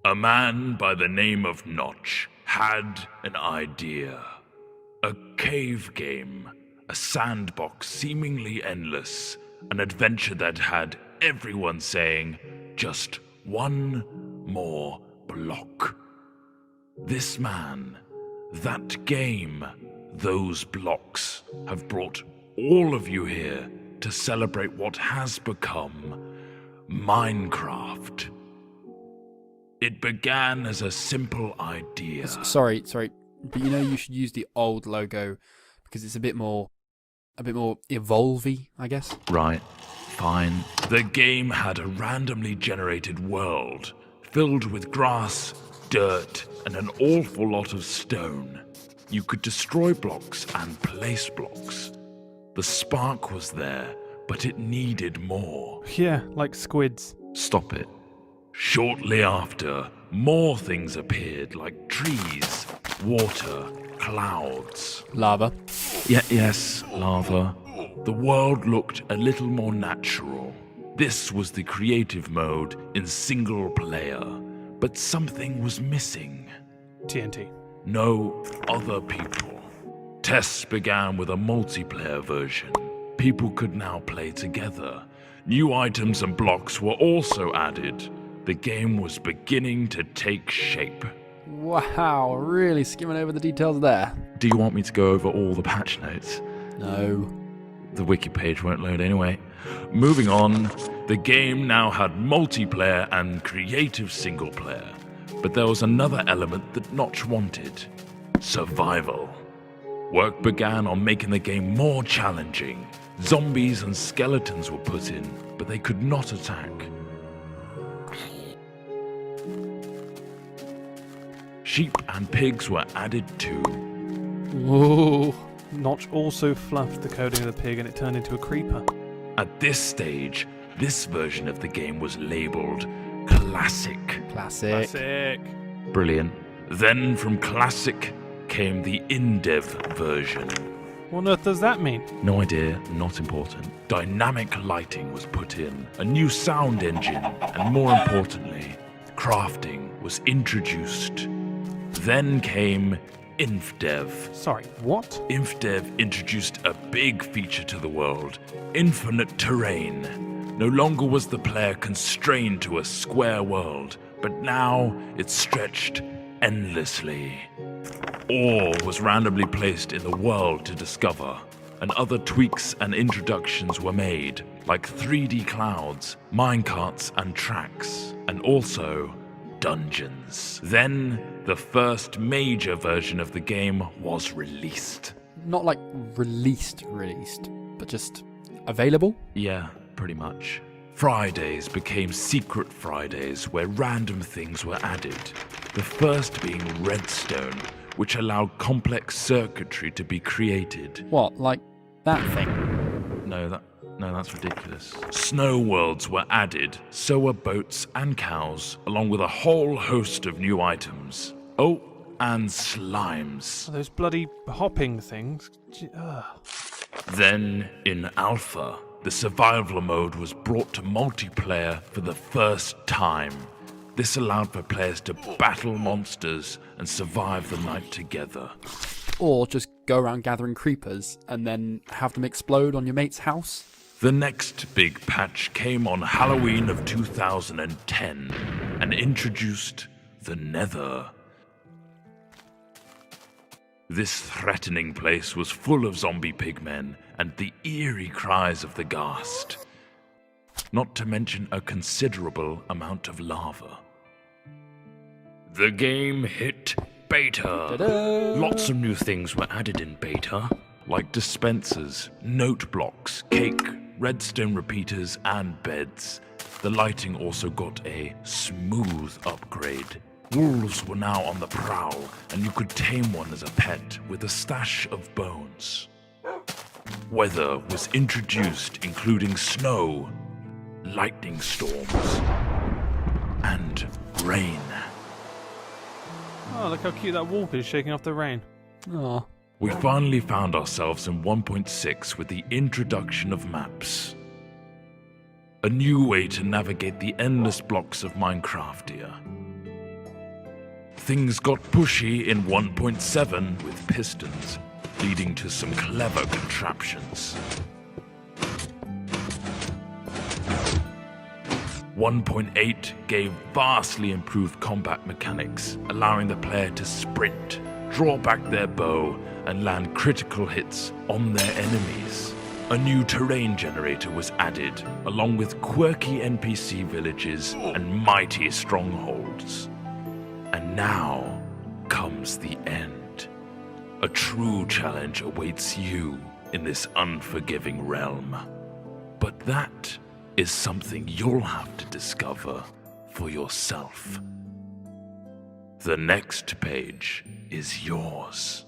A man by the name of Notch had an idea. A cave game, a sandbox seemingly endless, an adventure that had everyone saying, just one more block. This man, that game, those blocks have brought all of you here to celebrate what has become Minecraft. It began as a simple idea. Sorry, but you should use the old logo because it's a bit more evolve-y, I guess. Right, fine. The game had a randomly generated world filled with grass, dirt, and an awful lot of stone. You could destroy blocks and place blocks. The spark was there, but it needed more. Yeah, like squids. Stop it. Shortly after, more things appeared like trees, water, clouds. Lava. Yes, lava. The world looked a little more natural. This was the creative mode in single player, but something was missing. TNT. No other people. Tests began with a multiplayer version. People could now play together. New items and blocks were also added. The game was beginning to take shape. Wow, really skimming over the details there. Do you want me to go over all the patch notes? No. The wiki page won't load anyway. Moving on, the game now had multiplayer and creative single player. But there was another element that Notch wanted. Survival. Work began on making the game more challenging. Zombies and skeletons were put in, but they could not attack. Sheep and pigs were added too. Whoa. Notch also fluffed the coding of the pig and it turned into a creeper. At this stage, this version of the game was labeled Classic. Classic. Brilliant. Then from Classic came the in-dev version. What on earth does that mean? No idea, not important. Dynamic lighting was put in, a new sound engine, and more importantly, crafting was introduced. Then came InfDev. Sorry, what? InfDev introduced a big feature to the world, infinite terrain. No longer was the player constrained to a square world, but now it stretched endlessly. Ore was randomly placed in the world to discover, and other tweaks and introductions were made, like 3D clouds, minecarts and tracks, and also dungeons. Then, the first major version of the game was released. Not like released, but just available? Yeah, pretty much. Fridays became Secret Fridays, where random things were added. The first being redstone, which allowed complex circuitry to be created. What, like that thing? No, that's ridiculous. Snow worlds were added, so were boats and cows, along with a whole host of new items. Oh, and slimes. Those bloody hopping things. Then, in Alpha, the survival mode was brought to multiplayer for the first time. This allowed for players to battle monsters and survive the night together. Or just go around gathering creepers and then have them explode on your mate's house? The next big patch came on Halloween of 2010 and introduced the Nether. This threatening place was full of zombie pigmen and the eerie cries of the ghast. Not to mention a considerable amount of lava. The game hit beta. Ta-da! Lots of new things were added in beta, like dispensers, note blocks, cake, redstone repeaters, and beds. The lighting also got a smooth upgrade. Wolves were now on the prowl, and you could tame one as a pet with a stash of bones. Weather was introduced, including snow, lightning storms, and rain. Oh, look how cute that wolf is shaking off the rain. Aw. We finally found ourselves in 1.6 with the introduction of maps. A new way to navigate the endless blocks of Minecraft here. things got pushy in 1.7 with pistons, leading to some clever contraptions. 1.8 gave vastly improved combat mechanics, allowing the player to sprint, draw back their bow, and land critical hits on their enemies. A new terrain generator was added, along with quirky NPC villages and mighty strongholds. And now comes the end. A true challenge awaits you in this unforgiving realm. But that is something you'll have to discover for yourself. The next page is yours.